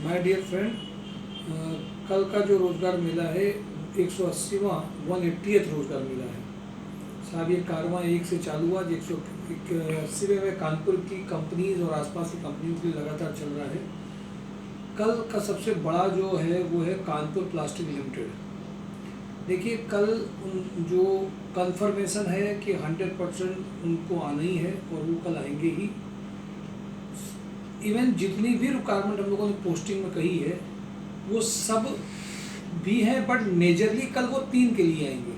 My dear friend, कल का जो रोज़गार मेला है 180वां 180th रोज़गार मेला है साहब। ये कारवां एक से चालू हुआ, 180वें में कानपुर की कंपनीज और आसपास की कंपनियों के लिए लगातार चल रहा है। कल का सबसे बड़ा जो है वो है कानपुर प्लास्टिक लिमिटेड। देखिए, कल जो कंफर्मेशन है कि 100% उनको आना ही है और वो कल आएंगे ही। इवन जितनी भी रिक्वायरमेंट हम लोगों ने पोस्टिंग में कही है वो सब भी हैं, बट मेजरली कल वो 3 के लिए आएंगे: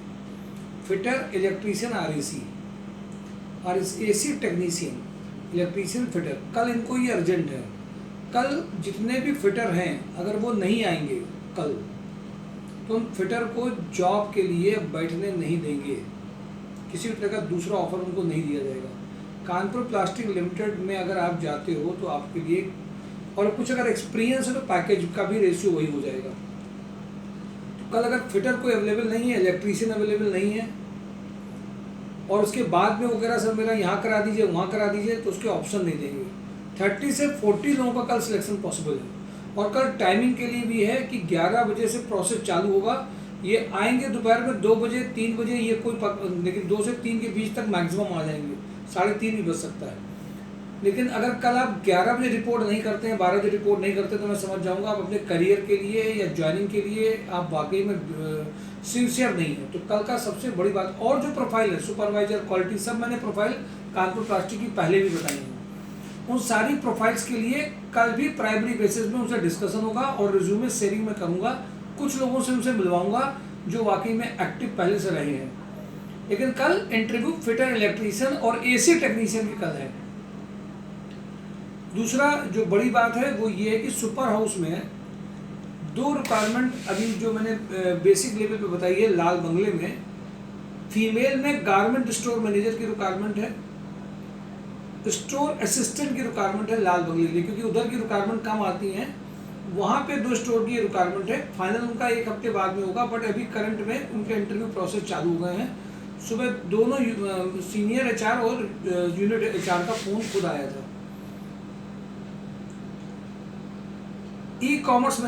फिटर, इलेक्ट्रीशियन, आरएसी और एसी टेक्नीशियन, इलेक्ट्रीशियन, फिटर। कल इनको ये अर्जेंट है। कल जितने भी फिटर हैं अगर वो नहीं आएंगे कल, तो हम फिटर को जॉब के लिए बैठने नहीं देंगे। किसी भी तरह का दूसरा ऑफर उनको नहीं दिया जाएगा। कानपुर प्लास्टिक लिमिटेड में अगर आप जाते हो तो आपके लिए और कुछ अगर एक्सपीरियंस है तो पैकेज का भी रेशियो वही हो जाएगा। तो कल अगर फिटर कोई अवेलेबल नहीं है, इलेक्ट्रीशियन अवेलेबल नहीं है और उसके बाद में वो कह रहा सर मेरा यहाँ करा दीजिए वहाँ करा दीजिए, तो उसके ऑप्शन नहीं देंगे। 30 से 40 लोगों का कल सिलेक्शन पॉसिबल है। और कल टाइमिंग के लिए भी है कि 11 बजे से प्रोसेस चालू होगा। ये आएंगे दोपहर में 2 बजे 3 बजे, ये लेकिन 2 से 3 के बीच तक मैक्सिमम आ जाएंगे। 3:30 भी बज सकता है। लेकिन अगर कल आप 11 बजे रिपोर्ट नहीं करते हैं, 12 बजे रिपोर्ट नहीं करते, तो मैं समझ जाऊंगा आप अपने करियर के लिए या ज्वाइनिंग के लिए आप वाकई में सिंसियर नहीं है। तो कल का सबसे बड़ी बात, और जो प्रोफाइल है सुपरवाइजर, क्वालिटी, सब मैंने प्रोफाइल कानपुर प्लास्टिक की पहले भी बताई है। उन सारी प्रोफाइल्स के लिए कल भी प्राइमरी बेसिस में उनसे डिस्कशन होगा और रिज्यूमे शेयरिंग में करूँगा। कुछ लोगों से उनसे मिलवाऊंगा जो वाकई में एक्टिव पहले से रहे हैं। लेकिन कल इंटरव्यू फिटर, इलेक्ट्रीशियन और एसी टेक्नीशियन की कल है। दूसरा जो बड़ी बात है वो ये है कि सुपर हाउस में 2 रिक्वायरमेंट अभी जो मैंने बेसिक लेवल पे बताई है। लाल बंगले में फीमेल में गारमेंट स्टोर मैनेजर की रिक्वायरमेंट है, स्टोर असिस्टेंट की रिक्वायरमेंट है लाल बंगले की, क्योंकि उधर की रिक्वायरमेंट कम आती हैं। वहाँ पे 2 स्टोर की रिक्वायरमेंट है। फाइनल उनका 1 हफ्ते बाद में होगा, बट अभी करंट में उनके इंटरव्यू प्रोसेस चालू हो गए हैं। सुबह दोनों सीनियर एचआर और यूनिट एचआर का फ़ोन खुद आया था। ई कॉमर्स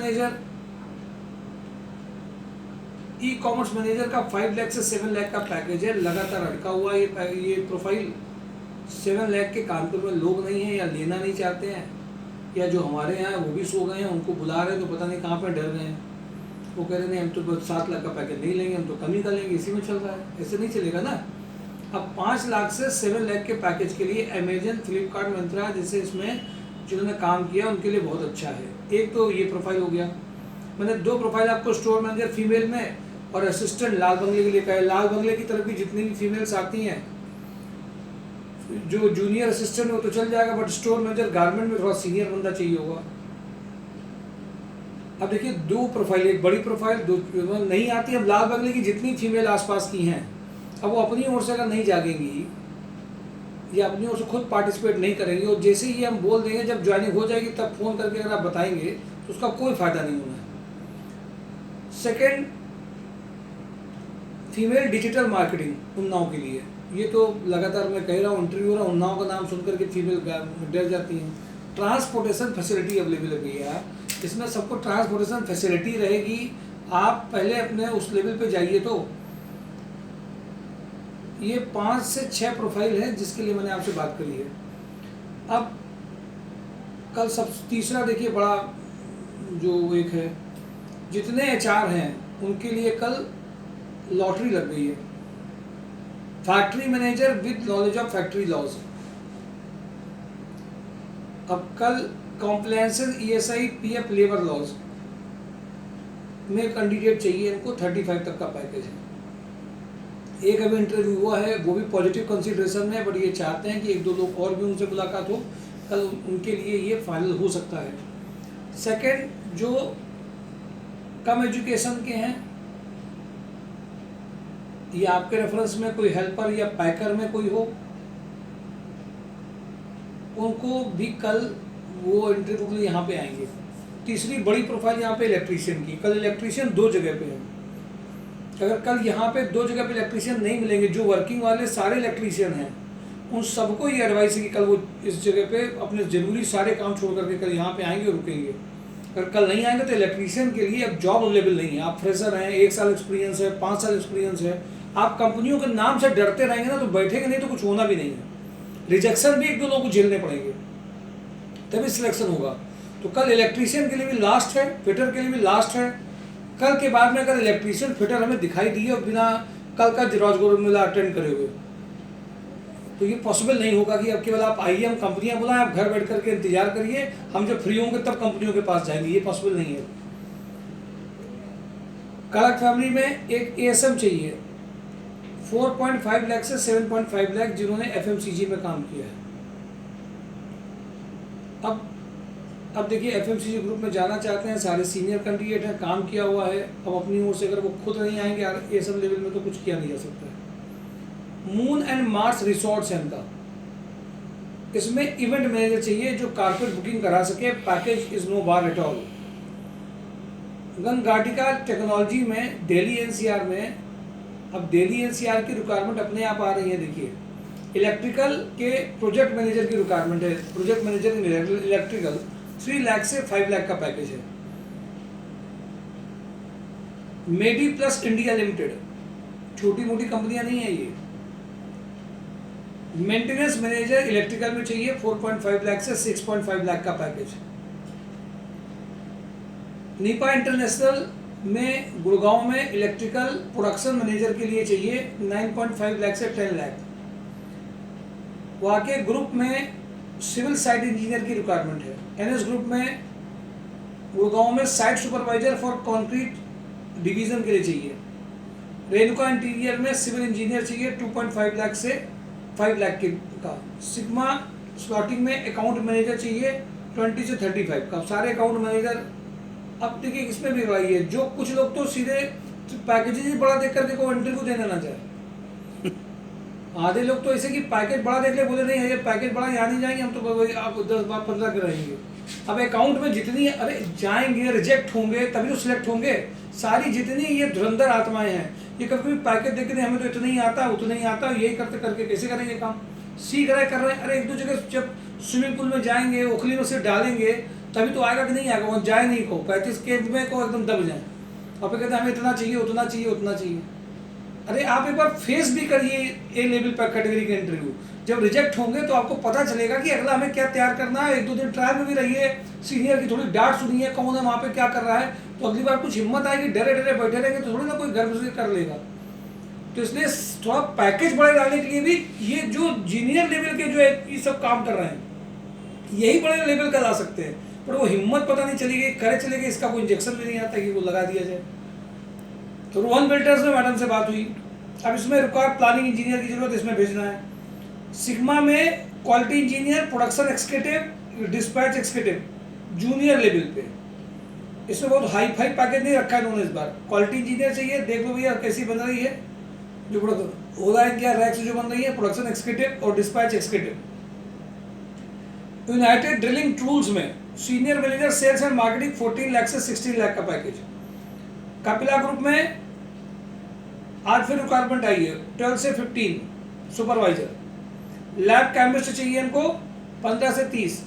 मैनेजर का 5 लाख से 7 लाख का पैकेज है। लगातार अटका हुआ ये प्रोफाइल। 7 लाख के कानपुर में लोग नहीं हैं या लेना नहीं चाहते हैं, या जो हमारे यहाँ वो भी सो गए हैं, उनको बुला रहे हैं तो पता नहीं कहाँ पर डर गए हैं। वो कह रहे हैं हम तो 7 लाख का पैकेज नहीं लेंगे, हम तो कम ही कर लेंगे। इसी में चल रहा है, ऐसे नहीं चलेगा ना। अब 5 लाख से 7 लाख के पैकेज के लिए अमेजन, फ्लिपकार्ट, मंत्रा जैसे इसमें जिन्होंने काम किया उनके लिए बहुत अच्छा है। एक तो ये प्रोफाइल हो गया। मैंने 2 प्रोफाइल आपको स्टोर मैनेजर फीमेल में और असिस्टेंट लाल बंगले के लिए कहा है। लाल बंगले की तरफ भी जितनी भी फीमेल्स आती हैं, जो जूनियर असिस्टेंट हो तो चल जाएगा, बट स्टोर मैनेजर गारमेंट में थोड़ा सीनियर बंदा चाहिए होगा। अब देखिए 2 प्रोफाइल, एक बड़ी प्रोफाइल, 2 नहीं आती। अब लाल बंगले की जितनी फीमेल आसपास की हैं, अब वो अपनी ओर से अगर नहीं जागेंगी या अपनी ओर से खुद पार्टिसिपेट नहीं करेंगे, और जैसे ही हम बोल देंगे जब ज्वाइनिंग हो जाएगी तब फ़ोन करके अगर आप बताएंगे तो उसका कोई फ़ायदा नहीं होना है। Second, female digital marketing Unnao के लिए। ये तो लगातार मैं कह रहा हूँ, इंटरव्यू हो रहा हूँ, उन्नाव का नाम सुनकर के फीमेल डर जाती हैं। ट्रांसपोर्टेशन फैसिलिटी अवेलेबल है भैया, इसमें सबको ट्रांसपोर्टेशन फैसिलिटी रहेगी। आप पहले अपने उस लेवल पे जाइए। तो ये 5 से 6 प्रोफाइल है जिसके लिए मैंने आपसे बात करी है। अब कल सब तीसरा देखिए बड़ा जो एक है, जितने एचआर हैं उनके लिए कल लॉटरी लग गई है। Factory manager with knowledge of factory laws. अब कल compliances, ESI, PF, labour laws में कैंडिडेट चाहिए इनको। 35 तक का पैकेज है। एक अभी इंटरव्यू हुआ है, वो भी पॉजिटिव कंसीडरेशन में है, बट ये चाहते हैं कि 1-2 लोग और भी उनसे मुलाकात हो। कल उनके लिए ये फाइनल हो सकता है। सेकंड, जो कम एजुकेशन के हैं या आपके रेफरेंस में कोई हेल्पर या पैकर में कोई हो, उनको भी कल वो इंटरव्यू के लिए यहाँ पे आएंगे। तीसरी बड़ी प्रोफाइल यहाँ पे इलेक्ट्रीशियन की। कल इलेक्ट्रीशियन 2 जगह पे है। अगर कल यहाँ पे 2 जगह पे इलेक्ट्रीशियन नहीं मिलेंगे, जो वर्किंग वाले सारे इलेक्ट्रीशियन हैं उन सबको ये एडवाइस है कि कल वो इस जगह पे अपने ज़रूरी सारे काम छोड़ करके कल यहाँ पे आएंगे और रुकेंगे। अगर कल नहीं आएंगे तो इलेक्ट्रीशियन के लिए अब जॉब अवेलेबल नहीं है। आप फ्रेशर हैं, 1 साल एक्सपीरियंस है, 5 साल एक्सपीरियंस है, आप कंपनियों के नाम से डरते रहेंगे ना तो बैठेंगे नहीं, तो कुछ होना भी नहीं है। रिजेक्शन भी 1-2 लोगों को झेलने पड़ेंगे, तभी सिलेक्शन होगा। तो कल इलेक्ट्रीशियन के लिए भी लास्ट है, फिटर के लिए भी लास्ट है। कल के बाद में अगर इलेक्ट्रीशियन फिटर हमें दिखाई दिए और बिना कल का रोजगार मेला अटेंड करे हुए, तो ये पॉसिबल नहीं होगा कि अब केवल आप आइए, हम कंपनियां बुलाएं, आप घर बैठ करके इंतजार करिए, हम जब फ्री होंगे तब कंपनियों के पास जाएंगे, ये पॉसिबल नहीं है। कड़क फैमिली में एक एएसएम चाहिए 4.5 लाख से 7.5 लाख, जिन्होंने एफएमसीजी में काम किया है। अब देखिए, एफएमसीजी ग्रुप में जाना चाहते हैं, सारे सीनियर कैंडिडेट हैं, काम किया हुआ है। अब अपनी ओर से अगर वो खुद नहीं आएंगे एएसएम लेवल में तो कुछ किया नहीं जा सकता है। मून एंड मार्स रिसोर्ट्स है इनका, इसमें इवेंट मैनेजर चाहिए जो कारपेट बुकिंग करा सके, package is no bar at all. Gangatika technology में दिल्ली एनसीआर में, अब दिल्ली एनसीआर की रिक्वायरमेंट अपने आप आ रही है। देखिए, इलेक्ट्रिकल के प्रोजेक्ट मैनेजर की रिक्वायरमेंट है, project manager in electrical 3 lakh से 5 लाख का पैकेज है। मेडी प्लस इंडिया लिमिटेड, छोटी मोटी कंपनियां नहीं है ये। मेंटेनेंस मैनेजर इलेक्ट्रिकल में चाहिए 4.5 लाख से 6.5 लाख का पैकेज। नीपा इंटरनेशनल में गुड़गांव में इलेक्ट्रिकल प्रोडक्शन मैनेजर के लिए चाहिए 9.5 लाख से 10 लाख। वहाँ के ग्रुप में सिविल साइट इंजीनियर की रिक्वायरमेंट है। एनएस ग्रुप में गुड़गांव में site supervisor for concrete division के लिए चाहिए। रेणुका इंटीरियर में सिविल इंजीनियर चाहिए 2.5 लाख से 5 लाख का। सिग्मा स्लॉटिंग में अकाउंट मैनेजर चाहिए 20 से 35 का। सारे अकाउंट मैनेजर, अब देखिए इसमें भी रही है, जो कुछ लोग तो सीधे पैकेजेज ही बड़ा देख करके कोई इंटरव्यू देने ना जाए। आधे लोग तो ऐसे कि पैकेज बड़ा देख ले, बोले नहीं है ये पैकेज बड़ा, यहाँ नहीं जाएंगे हम, तो आप 10-15 के रहेंगे। अब अकाउंट में जितनी, अरे जाएंगे, रिजेक्ट होंगे तभी तो सिलेक्ट होंगे। सारी जितनी ये धुरंधर आत्माएं हैं, ये कभी कभी पैकेज देख के हमें तो इतना ही आता, उतना ही आता, यही करते करके कैसे करेंगे काम, सीख रहे कर रहे हैं। अरे एक दो जगह जब स्विमिंग पूल में जाएंगे, उखली में से डालेंगे तभी तो आएगा कि नहीं आएगा, वहाँ जाए नहीं को 35 के में को एकदम दब जाए और फिर कहते हैं हमें इतना चाहिए, उतना चाहिए, उतना चाहिए। अरे आप एक बार फेस भी करिए ए लेवल पर कैटेगरी के इंटरव्यू, जब रिजेक्ट होंगे तो आपको पता चलेगा कि अगला हमें क्या तैयार करना है। 1-2 दिन ट्रायल में भी रहिए, सीनियर की थोड़ी डांट सुनिए, कौन है वहाँ पे क्या कर रहा है, तो अगली बार कुछ हिम्मत आएगी। डरे डरे बैठे रहेंगे तो थोड़ी ना कोई गर्व से कर लेगा। तो इसलिए थोड़ा पैकेज बड़े डालने के लिए भी ये जो जूनियर लेवल के जो है ये सब काम कर रहे हैं, यही बड़े लेवल का ला सकते हैं, पर वो हिम्मत पता नहीं चली गई, करे चले गए, इसका कोई इंजेक्शन भी नहीं आता कि वो लगा दिया जाए। तो रोहन बिल्डर्स में मैडम से बात हुई, अब इसमें रिक्वायर्ड प्लानिंग इंजीनियर की जरूरत, इसमें भेजना है। सिग्मा में quality engineer, production executive, dispatch executive junior level पे, इसमें बहुत हाई फाई पैकेज नहीं रखा है इन्होंने इस बार। क्वालिटी इंजीनियर चाहिए, देख लो भैया कैसी बन रही है, जो हो रहा है क्या रैक से जो बन रही है, प्रोडक्शन एक्सिक्यूटिव और dispatch executive. United Drilling Tools में senior manager sales and marketing 14 lakh से 16 लाख का पैकेज। कपिला ग्रुप में आज फिर रिक्वायरमेंट आई है 12 से 15 सुपरवाइजर। लैब केमिस्ट चाहिए इनको 15 से 30।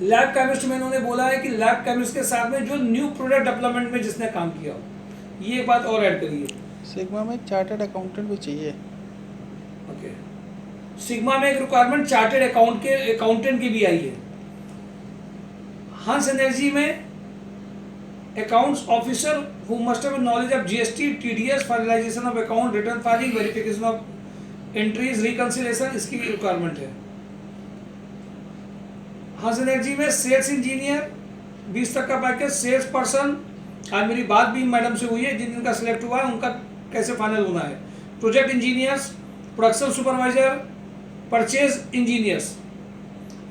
लैब केमिस्ट में इन्होंने बोला है कि लैब केमिस्ट के साथ में जो न्यू प्रोडक्ट डेवलपमेंट में जिसने काम किया हो, ये एक बात और ऐड करिए। सिग्मा में चार्टर्ड अकाउंटेंट भी चाहिए। ओके, सिग्मा में एक रिक्वायरमेंट चार्टर्ड अकाउंटेंट की भी आई है। हंस एनर्जी में accounts officer who must have knowledge of GST, TDS, finalisation of account, return filing, verification of entries, reconciliation, इसकी रिक्वायरमेंट है। हंस एनर्जी में सेल्स इंजीनियर 20 तक का पैकेज। सेल्स पर्सन, आज मेरी बात भी मैडम से हुई है, जिन जिनका सिलेक्ट हुआ है उनका कैसे फाइनल होना है। Project engineers, production supervisor, purchase engineers,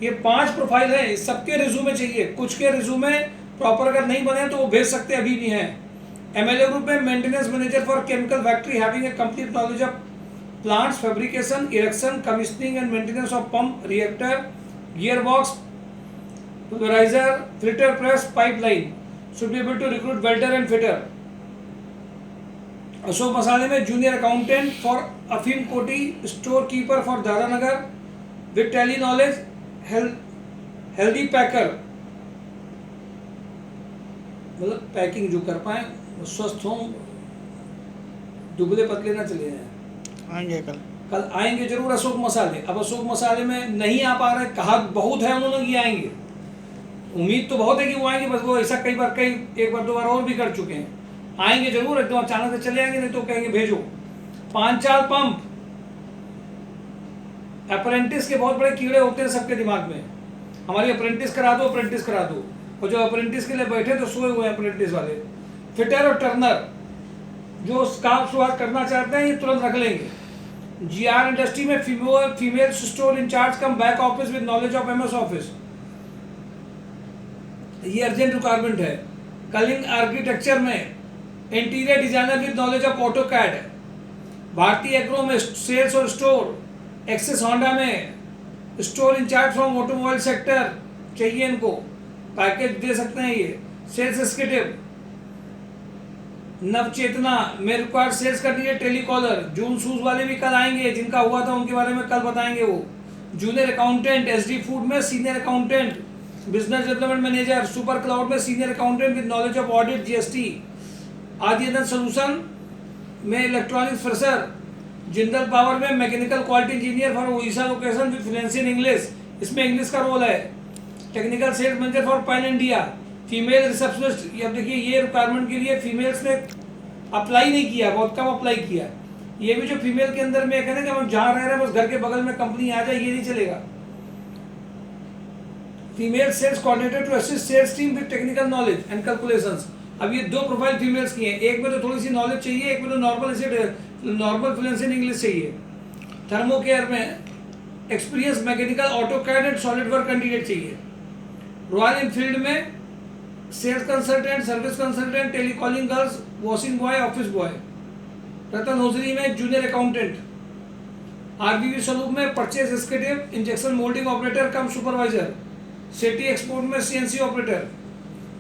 ये 5 प्रोफाइल है, सबके रिज्यूमे चाहिए। कुछ के रिज्यूमे प्रॉपर अगर नहीं बने तो वो भेज सकते अभी भी हैं। एमएलए ग्रुप में maintenance manager for chemical factory having a complete knowledge of plants, fabrication, erection, commissioning and maintenance of pump, reactor, gearbox, pulverizer, filter press, pipeline, should be able to recruit welder and fitter। Ashok मसाले में junior accountant for अफीम कोटी, store keeper for Dadanagar with Tally knowledge, healthy packer मतलब packing जो कर पाए, स्वस्थ हों, दुबले पतले ना चले जाएं। आएंगे कल। कल आएंगे जरूर अशोक मसाले। अब अशोक मसाले में नहीं आ पा रहे, कहा बहुत है उन्होंने कि आएंगे, उम्मीद तो बहुत है कि वो आएंगे, बस वो ऐसा एक बार दो बार और भी कर चुके हैं। आएंगे जरूर, एकदम अचानक से चले आएंगे, नहीं तो कहेंगे भेजो। पांचाल पंप, अप्रेंटिस के बहुत बड़े कीड़े होते हैं सबके दिमाग में, हमारी अप्रेंटिस करा दो, अप्रेंटिस करा दो, और जो अप्रेंटिस के लिए बैठे तो सोए हुए हैं अप्रेंटिस वाले। फिटर और टर्नर जो काम शुरुआत करना चाहते हैं ये तुरंत रख लेंगे। जीआर इंडस्ट्री में female store incharge come back office with knowledge of MS office, ये अर्जेंट रिक्वायरमेंट है। कलिंग आर्किटेक्चर में interior designer with knowledge of AutoCAD. भारतीय एग्रो में सेल्स और स्टोर। एक्सेस होंडा में store incharge from automobile sector चाहिए इनको, पैकेज दे सकते हैं ये। सेल्स एग्जीक्यूटिव नवचेतना में रिक्वायर्ड सेल्स कैंडिडेट टेलीकॉलर। जून शूज वाले भी कल आएंगे, जिनका हुआ था उनके बारे में कल बताएंगे वो। जूनियर अकाउंटेंट एसडी फूड में senior accountant, business development manager, super cloud में senior accountant with knowledge of audit GST. Aditya solution में इलेक्ट्रॉनिक्स फ्रेशर। जिंदल पावर में mechanical quality engineer for Orissa location with fluency in English, इसमें English का role है। Technical sales manager for pan India. Female receptionist, अब देखिए ये requirement के लिए फीमेल्स ने अप्लाई नहीं किया, बहुत कम अप्लाई किया। ये भी जो फीमेल के अंदर में है ना कि हम जहाँ रह रहे हैं बस घर के बगल में कंपनी आ जाए, ये नहीं चलेगा। Female sales coordinator to assist sales team with technical knowledge and calculations. अब ये दो प्रोफाइल फीमेल्स की हैं, एक में तो थोड़ी सी नॉलेज चाहिए, एक में तो नॉर्मल फ्लुएंसी इन इंग्लिश चाहिए। थर्मो केयर में experience mechanical AutoCAD and solid work candidate चाहिए। रॉयल एनफील्ड में sales consultant, service consultant, telecalling girls, washing boy, office boy. Ratan hosiery में जूनियर अकाउंटेंट। आरबीबी स्वरूप में purchase executive, injection moulding operator cum supervisor. City export में CNC operator.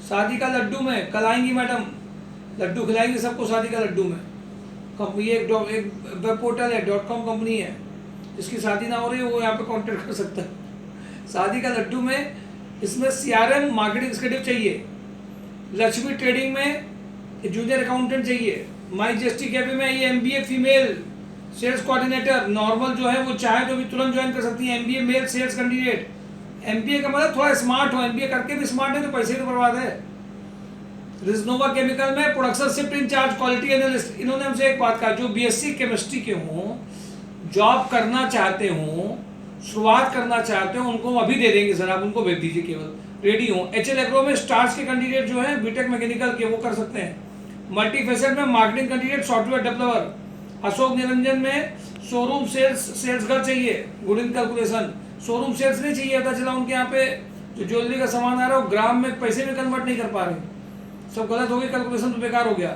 शादी का लड्डू में कल आएंगी मैडम, लड्डू खिलाएंगे सबको शादी का लड्डू में। कंपनी एक वेब पोर्टल है, .com कंपनी है, जिसकी शादी ना हो रही है वो यहाँ पे कॉन्टेक्ट कर सकता है। शादी का लड्डू में इसमें सीआरएम मार्केटिंग एग्जीक्यूटिव चाहिए। लक्ष्मी ट्रेडिंग में जूनियर अकाउंटेंट चाहिए। माई जीएसटी कैफे में ये MBA female sales coordinator, normal जो है वो चाहे तो भी तुरंत ज्वाइन कर सकती है। MBA male sales candidate. MBA का मतलब थोड़ा स्मार्ट हो, एमबीए करके भी स्मार्ट है तो पैसे तो बर्बाद है। रिजनोवा केमिकल में production shift in charge, quality analyst. इन्होंने हमसे एक बात कहा, जो बीएससी केमिस्ट्री के हों, जॉब करना चाहते हों, शुरुआत करना चाहते हो, उनको अभी दे देंगे सर, आप उनको भेज दीजिए, केवल रेडी हो। एचएल एग्रो में स्टार्स के कैंडिडेट जो है बीटेक मैकेनिकल के, वो कर सकते हैं। मल्टीफेसेट में marketing candidate, software developer. Ashok Niranjan में शोरूम सेल्स गर्ल चाहिए, good in calculation. Showroom sales नहीं चाहिए, पता चला उनके यहाँ पे जो ज्वेलरी का सामान आ रहा है वो ग्राम में पैसे में कन्वर्ट नहीं कर पा रहे, सब गलत हो गया, कैलकुलेशन तो बेकार हो गया।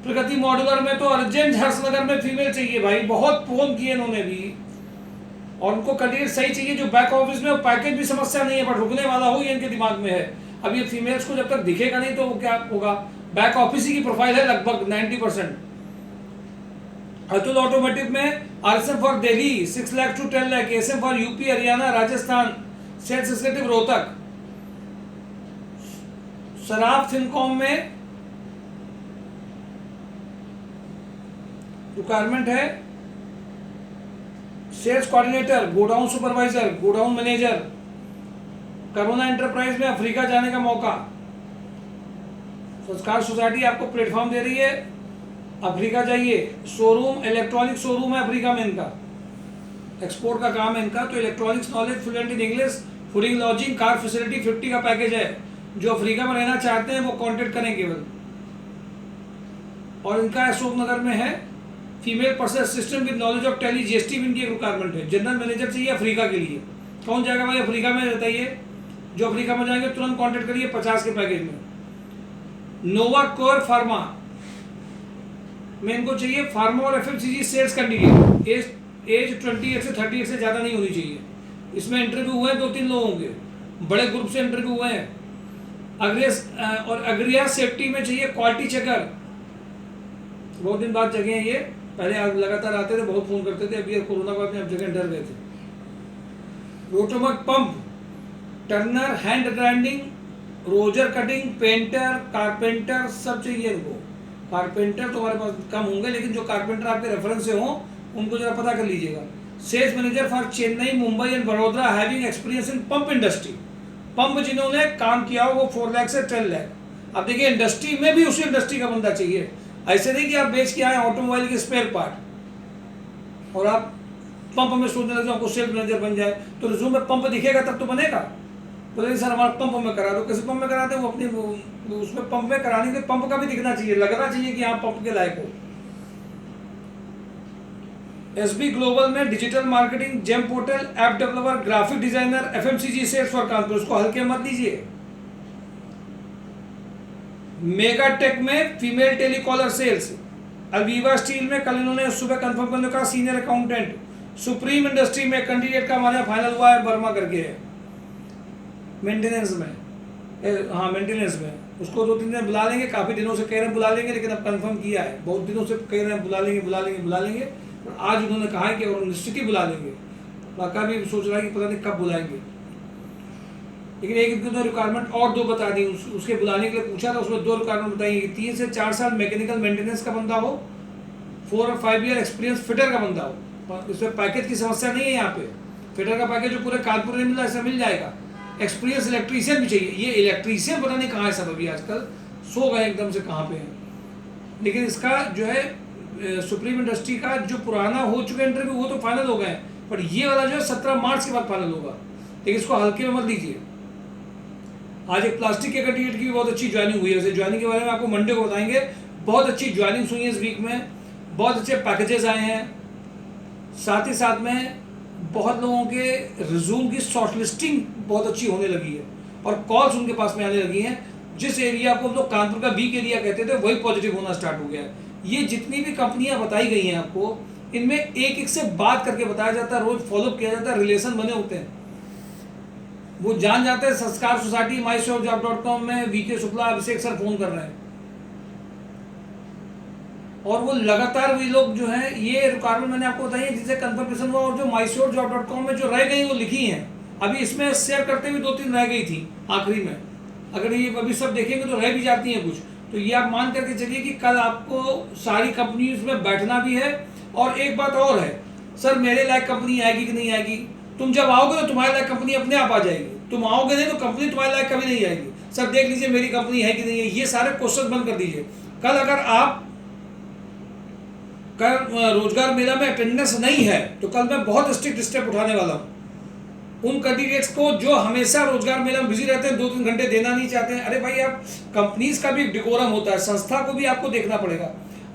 प्रगति मॉड्यूलर में तो अर्जेंट हर्षनगर में फीमेल चाहिए भाई, बहुत फोन किए इन्होंने भी, और उनको कैंडिडेट सही चाहिए जो बैक ऑफिस में, पैकेज भी समस्या नहीं है बट रुकने वाला हो, ये इनके दिमाग में है। अब ये फीमेल्स को जब तक दिखेगा नहीं तो वो क्या होगा, बैक ऑफिस ही की प्रोफाइल है लगभग 90%। अतुल ऑटोमोटिव में RSM for Delhi 6 lakh to 10 lakh, SM for UP, Haryana, Rajasthan, sales executive Rohtak. शराब फिनकॉम में रिक्वायरमेंट है sales coordinator, godown supervisor, godown manager. Corona enterprise में अफ्रीका जाने का मौका। संस्कार सोसाइटी आपको प्लेटफॉर्म दे रही है, अफ्रीका जाइए। शोरूम इलेक्ट्रॉनिक शोरूम है अफ्रीका में इनका, एक्सपोर्ट का काम है इनका। तो electronics knowledge, fluent in English, fooding, lodging, car facility 50 का पैकेज है। जो अफ्रीका में रहना चाहते हैं वो कॉन्टेक्ट करें केवल। और इनका अशोकनगर में है female person assistant with knowledge of tally, GST भी इनकी एक रिक्वायरमेंट है। जनरल मैनेजर चाहिए अफ्रीका के लिए। कौन जाएगा भाई अफ्रीका में, रहता है जो अफ्रीका में जाएंगे तुरंत कॉन्टेक्ट करिए 50 के पैकेज में। नोवा कोर फार्मा में इनको चाहिए फार्मा और एफएमसीजी सेल्स कैंडिडेट। एज 28 से 38 से ज़्यादा नहीं होनी चाहिए। इसमें इंटरव्यू हुए हैं 2-3 लोगों के, बड़े ग्रुप से इंटरव्यू हुए हैं। अग्रिया सेफ्टी में चाहिए क्वालिटी चेकर। बहुत दिन बाद जगह है ये, पहले लगातार आते थे, बहुत फोन करते थे, अभी कोरोना बाद में अब जगह डर गए थे। Rotomac pump, turner, hand grinding रोजर कटिंग, पेंटर, कारपेंटर सब चाहिए इनको। कारपेंटर तो हमारे पास कम होंगे, लेकिन जो कारपेंटर आपके रेफरेंस से हों उनको जरा पता कर लीजिएगा। Sales manager for Chennai, Mumbai and Baroda, having experience in pump industry. Pump जिन्होंने काम किया हो वो 4 लाख से 10 लाख। अब देखिए इंडस्ट्री में भी उसी इंडस्ट्री का बंदा चाहिए, ऐसे नहीं कि आप बेच के आए ऑटोमोबाइल के स्पेयर पार्ट और आप पंप में सोचने लगे आपको सेल्स मैनेजर बन जाए। तो रिज्यूम में पंप दिखेगा तब तो बनेगा। बोले सर हमारा पंप में करा दो, कैसे पंप में कराते हैं वो अपनी उसमें पंप में कराने के पंप का भी दिखना चाहिए, लगना चाहिए कि हाँ पंप के लायक हो। एसबी ग्लोबल में digital marketing, GeM portal, app developer, graphic designer, FMCG sales for Kanpur, उसको हल्के मत लीजिए। मेगा टेक में फीमेल टेलीकॉलर सेल्स, अल्वीवा स्टील में कल इन्होंने सुबह कंफर्म करने का सीनियर अकाउंटेंट, सुप्रीम इंडस्ट्री में कैंडिडेट का हमारे फाइनल हुआ है, वर्मा करके है, मेंटेनेंस में, हाँ मेंटेनेंस में। उसको 2-3 दिन बुला लेंगे, काफ़ी दिनों से कह रहे हैं बुला लेंगे, लेकिन अब कंफर्म किया है, बहुत दिनों से कह रहे हैं बुला लेंगे बुला लेंगे बुला लेंगे, और आज उन्होंने कहा है कि और निश्चित ही बुला लेंगे। बाका भी सोच रहा है कि पता नहीं कब बुलाएंगे, लेकिन एक इनकी 2 रिक्वायरमेंट और 2 बता दी। उसके बुलाने के लिए पूछा था, उसमें 2 रिक्वायरमेंट बताई कि 3 से 4 साल मैकेनिकल मेंटेनेंस का बंदा हो, 4 और 5 ईयर एक्सपीरियंस फिटर का बंदा हो। इसमें पैकेज की समस्या नहीं है, यहाँ पे फिटर का पैकेज जो पूरे कानपुर में मिला ऐसा मिल जाएगा। एक्सपीरियंस इलेक्ट्रीशियन भी चाहिए, ये इलेक्ट्रीशियन पता नहीं कहाँ है सब, अभी आजकल सो गए एकदम से कहाँ पे हैं। लेकिन इसका जो है सुप्रीम इंडस्ट्री का जो पुराना हो चुका इंटरव्यू वो तो फाइनल हो गए हैं, पर ये वाला जो है 17 मार्च के बाद फाइनल होगा, लेकिन इसको हल्के में मत लीजिए। आज एक प्लास्टिक के कैंडिडेट की भी बहुत अच्छी ज्वाइनिंग हुई है, ज्वाइनिंग के बारे में आपको मंडे को बताएंगे। बहुत अच्छी ज्वाइनिंग हुई है इस वीक में, बहुत अच्छे पैकेजेस आए हैं, साथ ही साथ में बहुत लोगों के रिज्यूम की शॉर्टलिस्टिंग बहुत अच्छी होने लगी है और कॉल्स उनके पास में आने लगी हैं। जिस एरिया को हम लोग कानपुर का वीक एरिया कहते थे वही पॉजिटिव होना स्टार्ट हो गया है। ये जितनी भी कंपनियां बताई गई हैं आपको, इनमें एक एक से बात करके बताया जाता है, रोज फॉलोअप किया जाता है, रिलेशन बने होते हैं, वो जान जाते हैं। संस्कार सोसाइटी, mysurjob.com में वीके शुक्ला, अभिषेक सर फोन कर रहे हैं और वो लगातार वही लोग जो हैं, ये रिक्वायरमेंट मैंने आपको बताई है जिससे कंफर्मेशन हुआ, और जो mysurjob.com में जो रह गई वो लिखी हैं। अभी इसमें शेयर करते हुए 2-3 रह गई थी आखिरी में, अगर ये अभी सब देखेंगे तो रह भी जाती हैं कुछ। तो ये आप मान करके चलिए कि कल आपको सारी कंपनीज में बैठना भी है। और एक बात और है, सर मेरे लायक कंपनी आएगी कि नहीं आएगी, तुम जब आओगे तो तुम्हारे लायक कंपनी अपने आप आ जाएगी, तुम आओगे नहीं तो कंपनी तुम्हारे लायक कभी नहीं आएगी। सर देख लीजिए मेरी कंपनी है कि नहीं है, ये सारे क्वेश्चन बंद कर दीजिए। कल अगर आप रोजगार मेला में अटेंडेंस नहीं है तो कल मैं बहुत स्ट्रिक्ट स्टेप उठाने वाला हूँ उन कैंडिडेट्स को जो हमेशा रोजगार मेला में बिजी रहते हैं, 2-3 घंटे देना नहीं चाहते हैं। अरे भाई, आप कंपनीज का भी डिकोरम होता है, संस्था को भी आपको देखना पड़ेगा।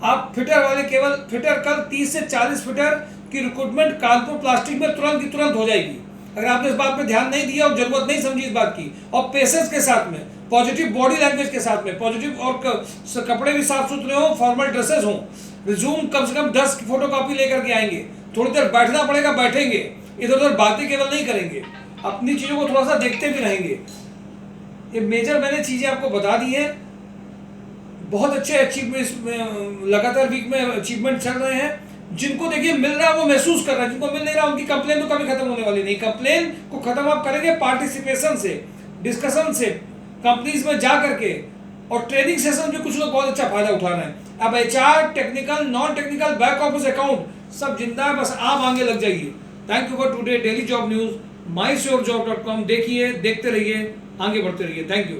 आप फिटर वाले, केवल फिटर, कल 30 से 40 फिटर की रिक्रूटमेंट कानपुर प्लास्टिक में तुरंत की तुरंत हो जाएगी। अगर आपने इस बात पे ध्यान नहीं दिया और जरूरत नहीं समझी इस बात की, और पेशेंस के साथ में, पॉजिटिव बॉडी लैंग्वेज के साथ में, पॉजिटिव और कपड़े भी साफ सुथरे हों, फॉर्मल ड्रेसेस हों, रिज्यूम कम से कम 10 फोटोकॉपी लेकर के आएंगे, थोड़ी देर बैठना पड़ेगा, बैठेंगे, इधर उधर बातें केवल नहीं करेंगे, अपनी चीज़ों को थोड़ा सा देखते भी रहेंगे। ये मेजर मैंने चीज़ें आपको बता दी हैं। बहुत अच्छे अचीवमेंट लगातार वीक में अचीवमेंट चल रहे हैं। जिनको देखिए मिल रहा है वो महसूस कर रहा है, जिनको मिल नहीं रहा उनकी कंप्लेन तो कभी खत्म होने वाली नहीं। कंप्लेन को खत्म आप करेंगे पार्टिसिपेशन से, डिस्कशन से, कंपनीज में जा करके, और ट्रेनिंग सेशन में कुछ लोग बहुत अच्छा फायदा उठा रहे हैं। अब HR, technical, non technical, back office, account सब जिंदा है, बस आप आगे लग जाइए। Thank you for today daily job news, mysurjob.com देखिए, देखते रहिए, आगे बढ़ते रहिए। Thank you.